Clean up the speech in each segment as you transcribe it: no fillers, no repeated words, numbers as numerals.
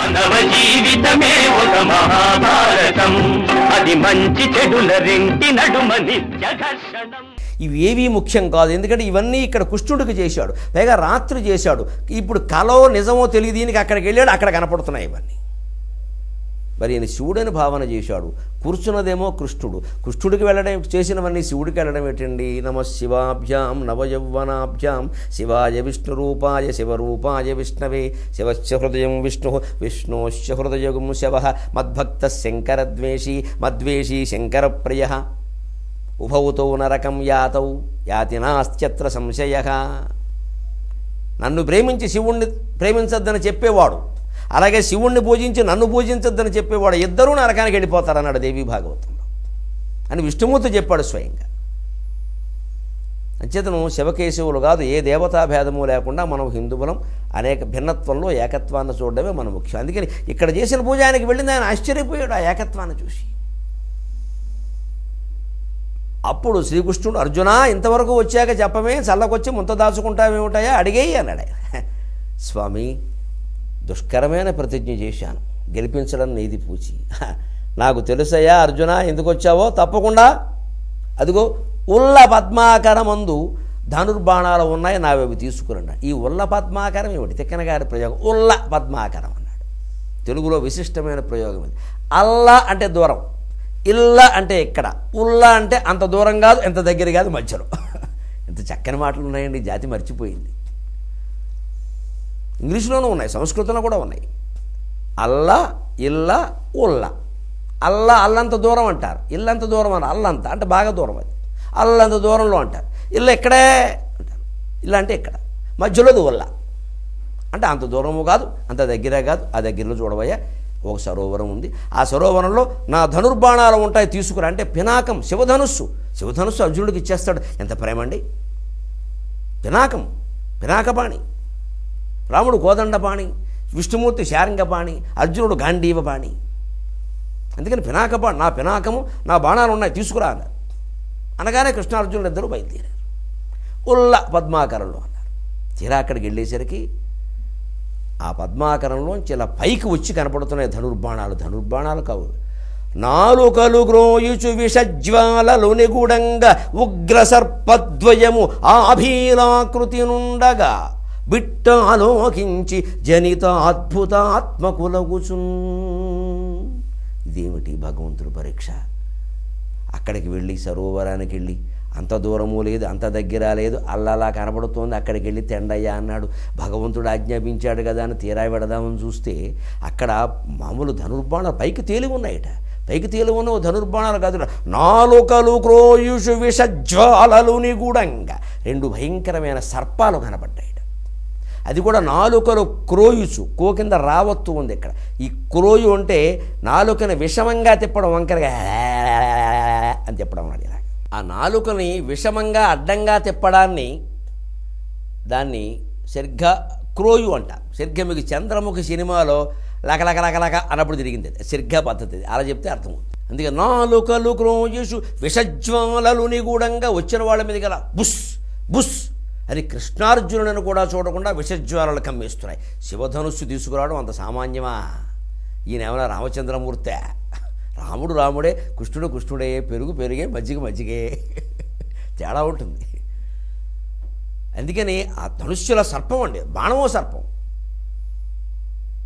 మానవ జీవితమే ఒక మహాభారతం, అది మంచి చెడుల రెంటి నడుమ నిత్య ఘర్షణం. ఇవేవీ ముఖ్యం కాదు, ఎందుకంటే ఇవన్నీ ఇక్కడ కృష్ణుడికి చేశాడు, పైగా రాత్రి చేశాడు. ఇప్పుడు కలో నిజమో తెలియదు, దీనికి అక్కడికి వెళ్ళాడు, అక్కడ కనపడుతున్నాయి ఇవన్నీ. మరి ఈయన శివుడని భావన చేశాడు, కూర్చున్నదేమో కృష్ణుడు. కృష్ణుడికి వెళ్ళడం చేసినవన్నీ శివుడికి వెళ్ళడం ఏంటండి? నమ శివాభ్యాం నవయౌవనాభ్యాం శివాయ విష్ణురూపాయ శివరూపాయ విష్ణవే శివశ్చ హృదయం విష్ణు విష్ణోశ్చ హృదయం శవ మద్భక్త శంకరద్వేషీ మద్వేషీ శంకరప్రియ ఉభౌతౌ నరకం యాతౌ యాతి నాస్త్యత్ర సంశయ. నన్ను ప్రేమించి శివుణ్ణి ప్రేమించద్దని చెప్పేవాడు, అలాగే శివుణ్ణి పూజించి నన్ను పూజించద్దని చెప్పేవాడు, ఇద్దరూ నరకానికి వెళ్ళిపోతారన్నాడు దేవీ భాగవతంలో అని విష్ణుమూర్తి చెప్పాడు స్వయంగా. అంచేతను శివకేశవులు కాదు, ఏ దేవతా భేదము లేకుండా మనం హిందువులం అనేక భిన్నత్వంలో ఏకత్వాన్ని చూడడమే మన ముఖ్యం. అందుకని ఇక్కడ చేసిన పూజ ఆయనకి వెళ్ళింది, ఆయన ఆశ్చర్యపోయాడు ఆ ఏకత్వాన్ని చూసి. అప్పుడు శ్రీకృష్ణుడు, అర్జున ఇంతవరకు వచ్చాక చెప్పమే, చల్లకొచ్చి ముంత దాచుకుంటావేమిటాయా అడిగేయి అన్నాడు ఆయన. స్వామి దుష్కరమైన ప్రతిజ్ఞ చేశాను, గెలిపించడం నీది పూచి. నాకు తెలుసయ్యా అర్జున ఎందుకు వచ్చావో, తప్పకుండా అదిగో ఉల్ల పద్మాకరమందు ధనుర్బాణాలు ఉన్నాయి, నావేవి తీసుకురండి. ఈ ఉల్ల పద్మాకరం ఏమిటి? తిక్కన గారి ప్రయోగం ఉల్ల పద్మాకరం అన్నాడు. తెలుగులో విశిష్టమైన ప్రయోగం ఇది. అల్లా అంటే దూరం, ఇల్లా అంటే ఇక్కడ, ఉల్లా అంటే అంత దూరం కాదు ఎంత దగ్గర కాదు మధ్యలో. ఎంత చక్కని మాటలు ఉన్నాయండి, జాతి మర్చిపోయింది. ఇంగ్లీష్లోనూ ఉన్నాయి, సంస్కృతంలో కూడా ఉన్నాయి. అల్లా ఇల్లా ఉల్లా. అల్లా అల్లంత దూరం అంటారు, ఇల్లంత దూరం అని. అల్లంత అంటే బాగా దూరం, అది అల్లంత దూరంలో అంటారు. ఇల్లు ఎక్కడే అంటారు, ఇల్లా అంటే ఇక్కడ, మధ్యలోది ఉల్లా అంటే అంత దూరము కాదు అంత దగ్గరే కాదు. ఆ దగ్గరలో చూడబోయా ఒక సరోవరం ఉంది, ఆ సరోవరంలో నా ధనుర్బాణాలు ఉంటాయి తీసుకురా అంటే పినాకం శివధనుస్సు. శివధనుస్సు అర్జునుడికి ఇచ్చేస్తాడు. ఎంత ప్రేమ అండి! పినాకం పినాకపాణి, రాముడు కోదండపాణి, విష్ణుమూర్తి శారంగపాణి, అర్జునుడు గాంధీవపాణి. అందుకని పినాకపాణి, నా పినాకము నా బాణాలు ఉన్నాయి తీసుకురా అన్నారు. అనగానే కృష్ణార్జునులు ఇద్దరు బయలుదేరారు. ఉల్ల పద్మాకరంలో అన్నారు. తీరా అక్కడికి వెళ్ళేసరికి ఆ పద్మాకరంలోంచి ఇలా పైకి వచ్చి కనపడుతున్నాయి ధనుర్బాణాలు. ధనుర్బాణాలు కావు, నాలుకలు గ్రోయుచు విషజ్వాలలోని గూడంగా ఉగ్ర సర్పద్వయము ఆభీలాకృతి నుండగా బిట్ట ఆలోకించి జనిత అద్భుతాత్మకులగుచున్. ఇదేమిటి భగవంతుడు పరీక్ష? అక్కడికి వెళ్ళి సరోవరానికి వెళ్ళి అంత దూరము లేదు అంత దగ్గర లేదు, అల్లలా కనబడుతోంది, అక్కడికి వెళ్ళి తెండయ్యా అన్నాడు. భగవంతుడు ఆజ్ఞాపించాడు కదా అని తీరా పెడదామని చూస్తే అక్కడ మామూలు ధనుర్బాణాలు పైకి తేలి ఉన్నాయట. పైకి తేలి ఉన్న ధనుర్బాణాలు కాదు, నాలుకలు క్రోయుషు విషజ్వాలలుని గూడంగా రెండు భయంకరమైన సర్పాలు కనబడ్డాయట. అది కూడా నాలుకలు క్రోయుచు, కో కింద రావత్తు ఉంది ఇక్కడ. ఈ క్రోయు అంటే నాలుకని విషమంగా తిప్పడం, వంకరగా అని తిప్పడం అన్నది. ఆ నాలుకని విషమంగా అడ్డంగా తిప్పడాన్ని దాన్ని సరిగ్గా క్రోయు అంట. సరిగ్గా మీకు చంద్రముఖి సినిమాలో లకలకలకలక అన్నప్పుడు తిరిగింది, సరిగ్గా పద్ధతి అలా చెప్తే అర్థమవుతుంది. అందుకే నాలుకలు క్రోయుషు విషజ్వాలలుని గూడంగా వచ్చిన వాళ్ళ మీద గల బుస్ బుస్ అని కృష్ణార్జునులను కూడా చూడకుండా విషజ్వాలలు కమ్మేస్తున్నాయి. శివధనుస్సు తీసుకురావడం అంత సామాన్యమా? ఈయన ఏమైనా రామచంద్రమూర్తే? రాముడు రాముడే, కృష్ణుడు కృష్ణుడే, పెరుగు పెరిగే, మజ్జిగ మజ్జిగే, తేడా ఉంటుంది. అందుకని ఆ ధనుస్సుల సర్పం అండి, బాణమో సర్పం,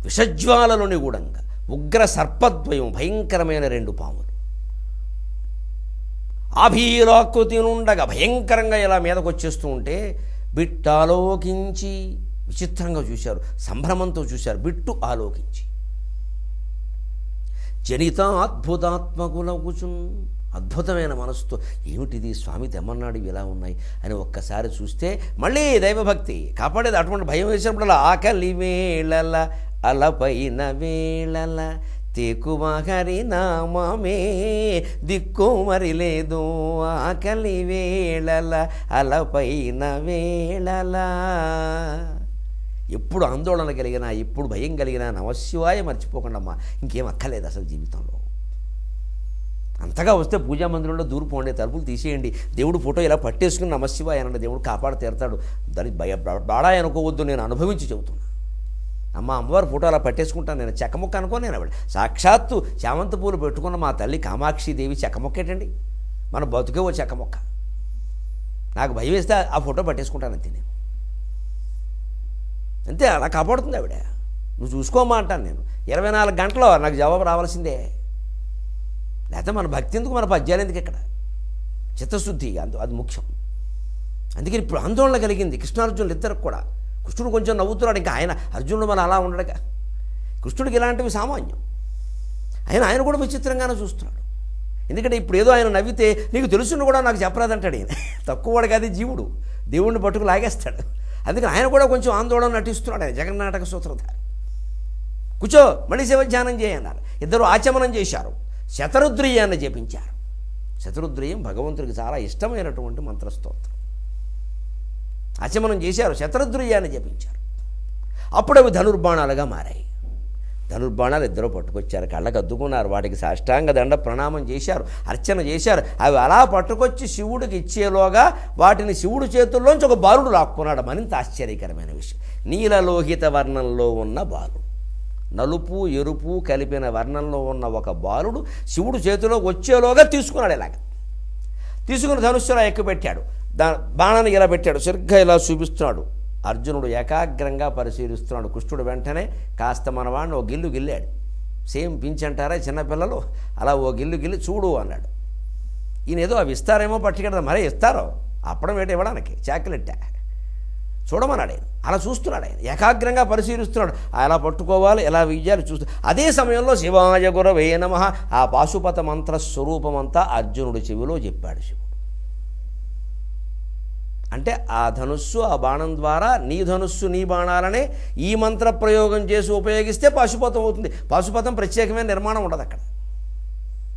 విషజ్వాలలోని గూడంగా ఉగ్ర సర్పద్వయం, భయంకరమైన రెండు పాములు ఆభీలాకృతి నుండగా భయంకరంగా ఇలా మీదకు వచ్చేస్తూ ఉంటే బిట్టు ఆలోకించి విచిత్రంగా చూశారు, సంభ్రమంతో చూశారు. బిట్టు ఆలోకించి జనిత అద్భుతాత్మకులగుచున్, అద్భుతమైన మనసుతో ఏమిటిది స్వామి తెమ్మన్నాడు ఇలా ఉన్నాయి అని ఒక్కసారి చూస్తే మళ్ళీ దైవభక్తి కాపాడేది. అటువంటి భయం వేసినప్పుడు ఆకలి వేళల అలపైన వేళల తెకుమహరి నామమే దిక్కు మరి లేదు, ఆకలి వేళల అలపైన వేళల. ఎప్పుడు ఆందోళన కలిగినా, ఎప్పుడు భయం కలిగినా నమశివాయ మర్చిపోకుండా అమ్మా, ఇంకేం అక్కర్లేదు అసలు జీవితంలో. అంతగా వస్తే పూజా మందిరంలో దూరిపోండి, తలుపులు తీసేయండి, దేవుడు ఫోటో ఇలా పట్టేసుకుని నమశివాయ అనండి, దేవుడు కాపాడు తీరతాడు. దానికి బాడా అనుకోవద్దు, నేను అనుభవించి చెబుతున్నా. అమ్మవారి ఫోటో అలా పట్టేసుకుంటాను నేను, చెక్కముక్క అనుకో నేను. ఆవిడ సాక్షాత్తు చామంతి పూలు పెట్టుకున్న మా తల్లి కామాక్షిదేవి చెక్కముక్కేటండి, మన బతుకే ఓ చెక్కముక్క. నాకు భయం వేస్తే ఆ ఫోటో పట్టేసుకుంటాను అంతే నేను, అంతే. అలా కాపాడుతుంది ఆవిడ. నువ్వు చూసుకోమా అంటాను నేను. 24 గంటల్లో నాకు జవాబు రావాల్సిందే. లేకపోతే మన భక్తి ఎందుకు, మన పద్యాలు ఎందుకు ఇక్కడ? చిత్తశుద్ధి అది ముఖ్యం. అందుకని ఇప్పుడు ఆందోళన కలిగింది కృష్ణార్జునులు ఇద్దరికి కూడా. కృష్ణుడు కొంచెం నవ్వుతున్నాడు, ఇంకా ఆయన అర్జునుడు మన అలా ఉండడుగా. కృష్ణుడికి ఇలాంటివి సామాన్యం. ఆయన కూడా విచిత్రంగానే చూస్తున్నాడు. ఎందుకంటే ఇప్పుడు ఏదో ఆయన నవ్వితే నీకు తెలుసును కూడా నాకు చెప్పరాదంటాడు ఈయన. తక్కువవాడు కాదు జీవుడు, దేవుడిని పట్టుకు లాగేస్తాడు. అందుకని ఆయన కూడా కొంచెం ఆందోళన నటిస్తున్నాడు. ఆయన జగన్నాటక సూత్రధారి. కూర్చో, మళ్ళీ శివధ్యానం చేయన్నారు. ఇద్దరు ఆచమనం చేశారు, శతరుద్రీయాన్ని జపించారు. శతరుద్రీయం భగవంతుడికి చాలా ఇష్టమైనటువంటి మంత్రస్తోత్రం. ఆచమనం చేశారు, శతరుద్రీయాన్ని జపించారు. అప్పుడు అవి ధనుర్బాణాలుగా మారాయి. ధనుర్బాణాలు ఇద్దరు పట్టుకొచ్చారు, కళ్ళకు అద్దుకున్నారు, వాటికి సాష్టాంగ దండ ప్రణామం చేశారు, అర్చన చేశారు. అవి అలా పట్టుకొచ్చి శివుడికి ఇచ్చేలోగా వాటిని శివుడి చేతుల్లోంచి ఒక బాలుడు లాక్కున్నాడు. మరింత ఆశ్చర్యకరమైన విషయం, నీలలోహిత వర్ణంలో ఉన్న బాలుడు, నలుపు ఎరుపు కలిపిన వర్ణంలో ఉన్న ఒక బాలుడు శివుడు చేతిలో వచ్చేలోగా తీసుకున్నాడు. ఇలాగ తీసుకుని ధనుస్సులా ఎక్కుపెట్టాడు, బాణాన్ని ఇలా పెట్టాడు, సరిగ్గా ఇలా చూపిస్తున్నాడు. అర్జునుడు ఏకాగ్రంగా పరిశీలిస్తున్నాడు. కృష్ణుడు వెంటనే కాస్త మనవాడిని ఓ గిల్లు గిల్లాడు. సేమ్ పించంటారా చిన్నపిల్లలు, అలా ఓ గిల్లు గిల్లి చూడు అన్నాడు. ఈయన ఏదో అవి ఇస్తారేమో పట్టుకెడదా, మరే ఇస్తారో అప్పడం ఏంటి ఇవ్వడానికి, చాక్లెట్టా చూడమన్నాడు ఆయన. అలా చూస్తున్నాడు ఆయన, ఏకాగ్రంగా పరిశీలిస్తున్నాడు. అలా పట్టుకోవాలి, ఎలా వెయ్యాలి చూస్తూ. అదే సమయంలో శివాయ గురవే నమః ఆ పాశుపత మంత్ర స్వరూపమంతా అర్జునుడి చెవిలో చెప్పాడు శివుడు. అంటే ఆ ధనుస్సు, ఆ బాణం ద్వారా నీ ధనుస్సు నీ బాణాలనే ఈ మంత్ర ప్రయోగం చేసి ఉపయోగిస్తే పాశుపతం అవుతుంది. పాశుపతం ప్రత్యేకమైన నిర్మాణం ఉండదు అక్కడ,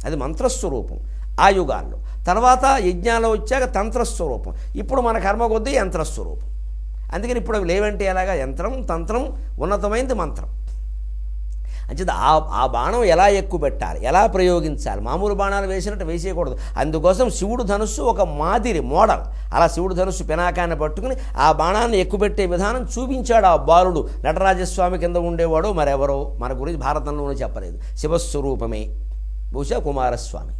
అది మంత్రస్వరూపం ఆ యుగాల్లో. తర్వాత యజ్ఞాలు వచ్చాక తంత్రస్వరూపం, ఇప్పుడు మన కర్మ కొద్దీ యంత్రస్వరూపం. అందుకని ఇప్పుడు అవి లేవంటే ఎలాగా, యంత్రం తంత్రం ఉన్నతమైనది మంత్రం. అంచేత ఆ బాణం ఎలా ఎక్కువ పెట్టాలి, ఎలా ప్రయోగించాలి, మామూలు బాణాలు వేసినట్టు వేసేయకూడదు. అందుకోసం శివుడు ధనుస్సు ఒక మాదిరి మోడల్. అలా శివుడు ధనుస్సు పినాకాన్ని పట్టుకుని ఆ బాణాన్ని ఎక్కుపెట్టే విధానం చూపించాడు ఆ బాలుడు. నటరాజస్వామి కింద ఉండేవాడు మరెవరో, మన గురించి భారతంలోనే చెప్పలేదు, శివస్వరూపమే, బహుశా కుమారస్వామి.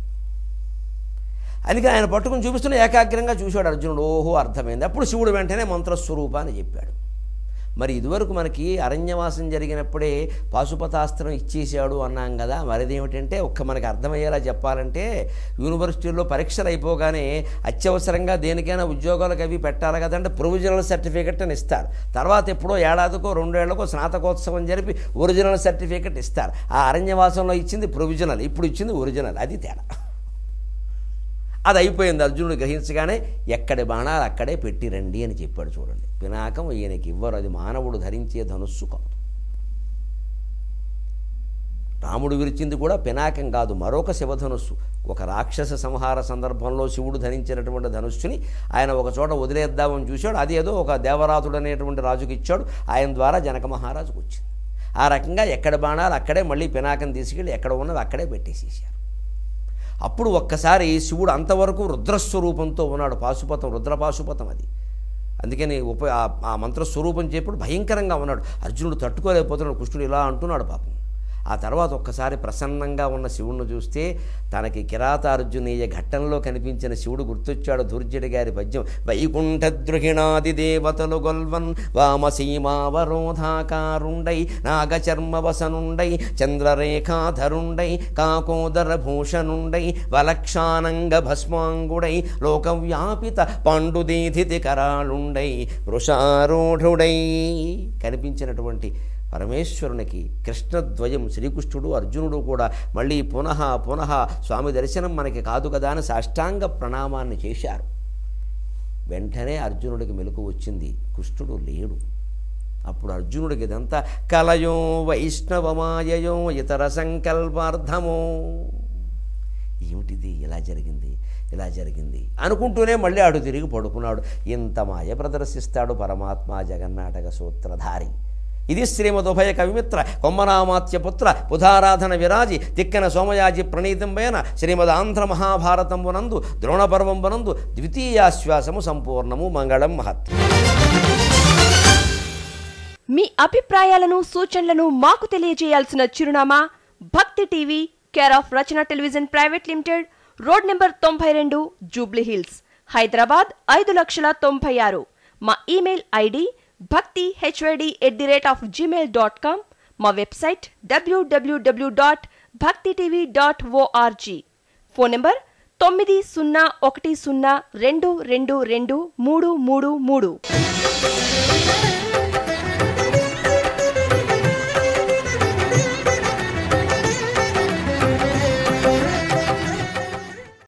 అందుకని ఆయన పట్టుకుని చూపిస్తున్న ఏకాగ్రంగా చూశాడు అర్జునుడు. ఓహో, అర్థమైంది. అప్పుడు శివుడు వెంటనే మంత్రస్వరూపాన్ని చెప్పాడు. మరి ఇదివరకు మనకి అరణ్యవాసం జరిగినప్పుడే పాశుపతాస్త్రం ఇచ్చేసాడు అన్నాం కదా. మరిదేమిటంటే మనకి అర్థమయ్యేలా చెప్పాలంటే, యూనివర్సిటీల్లో పరీక్షలు అయిపోగానే అత్యవసరంగా దేనికైనా ఉద్యోగాలకు అవి పెట్టాలి కదంటే ప్రొవిజనల్ సర్టిఫికెట్ అని ఇస్తారు. తర్వాత ఎప్పుడో ఏడాదికో 2 ఏళ్లకో స్నాతకోత్సవం జరిపి ఒరిజినల్ సర్టిఫికెట్ ఇస్తారు. ఆ అరణ్యవాసంలో ఇచ్చింది ప్రొవిజనల్, ఇప్పుడు ఇచ్చింది ఒరిజినల్, అది తేడా. అది అయిపోయింది. అర్జునుడు గ్రహించగానే ఎక్కడి బాణాలు అక్కడే పెట్టిరండి అని చెప్పాడు. చూడండి, పినాకం ఈయనకి ఇవ్వరు, అది మానవుడు ధరించే ధనుస్సు కాదు. రాముడు విరిచింది కూడా పినాకం కాదు, మరొక శివధనుస్సు. ఒక రాక్షస సంహార సందర్భంలో శివుడు ధరించినటువంటి ధనుస్సుని ఆయన ఒక చోట వదిలేద్దామని చూశాడు. అది ఏదో ఒక దేవరాతుడు అనేటువంటి రాజుకి ఇచ్చాడు, ఆయన ద్వారా జనక మహారాజుకు వచ్చింది. ఆ రకంగా ఎక్కడ బాణాలు అక్కడే మళ్ళీ పినాకం తీసుకెళ్ళి ఎక్కడ ఉన్నవి అక్కడే పెట్టేసేసారు. అప్పుడు ఒక్కసారి శివుడు అంతవరకు రుద్రస్వరూపంతో ఉన్నాడు. పాశుపతం రుద్రపాశుపతం అది. అందుకని ఆ మంత్రస్వరూపం చెప్పినప్పుడు భయంకరంగా ఉన్నాడు. అర్జునుడు తట్టుకోలేకపోతున్నాడు. కృష్ణుడు ఇలా అంటున్నాడు పాపం. ఆ తర్వాత ఒక్కసారి ప్రసన్నంగా ఉన్న శివుణ్ణి చూస్తే తనకి కిరాతార్జునీయ ఘట్టంలో కనిపించిన శివుడు గుర్తొచ్చాడు. దుర్జడి గారి పద్యం, వైకుంఠద్రుహిణాది దేవతలు గొల్వన్ వామసీమావరోధాకారుండై నాగచర్మవసనుండై చంద్రరేఖాధరుండై కాకోదర భూషణుండై వలక్షానంగ భస్మాంగుడై లోకవ్యాపిత పాండుదీధితి కరాళుండై వృషారూఢుడై కనిపించినటువంటి పరమేశ్వరునికి కృష్ణద్వయం శ్రీకృష్ణుడు అర్జునుడు కూడా మళ్ళీ పునః స్వామి దర్శనం మనకి కాదు కదా అని సాష్టాంగ ప్రణామాన్ని చేశారు. వెంటనే అర్జునుడికి మెలకు వచ్చింది, కృష్ణుడు లేడు. అప్పుడు అర్జునుడికి ఇదంతా కలయో వైష్ణవమాయయో ఇతర సంకల్పార్థమో, ఏమిటిది, ఇలా జరిగింది అనుకుంటూనే మళ్ళీ అటు తిరిగి పడుకున్నాడు. ఇంత మాయ ప్రదర్శిస్తాడు పరమాత్మ జగన్నాటక సూత్రధారి. ఇది శ్రీమదుభయ కవిమిత్ర కొమ్మనామాత్యపుత్ర బుధారాధన విరాజి తిక్కన సోమయాజి ప్రణీతంబైన శ్రీమదాంధ్ర మహాభారతంబునందు ద్రోణపర్వంబునందు ద్వితీయాశ్వాసము సంపూర్ణము. మంగళం మహత్. మీ అభిప్రాయాలను సూచనలను మాకు తెలియజేయాల్సిన చిరునామా భక్తి TV, care of Rachana television private limited, road number 92, Jubilee hills, Hyderabad 5,96,000. మా ఇమెయిల్ ఐడి bhaktihyd@gmail.com. మా వెబ్సైట్ www.bhaktitv.org. Phone number 9010222333.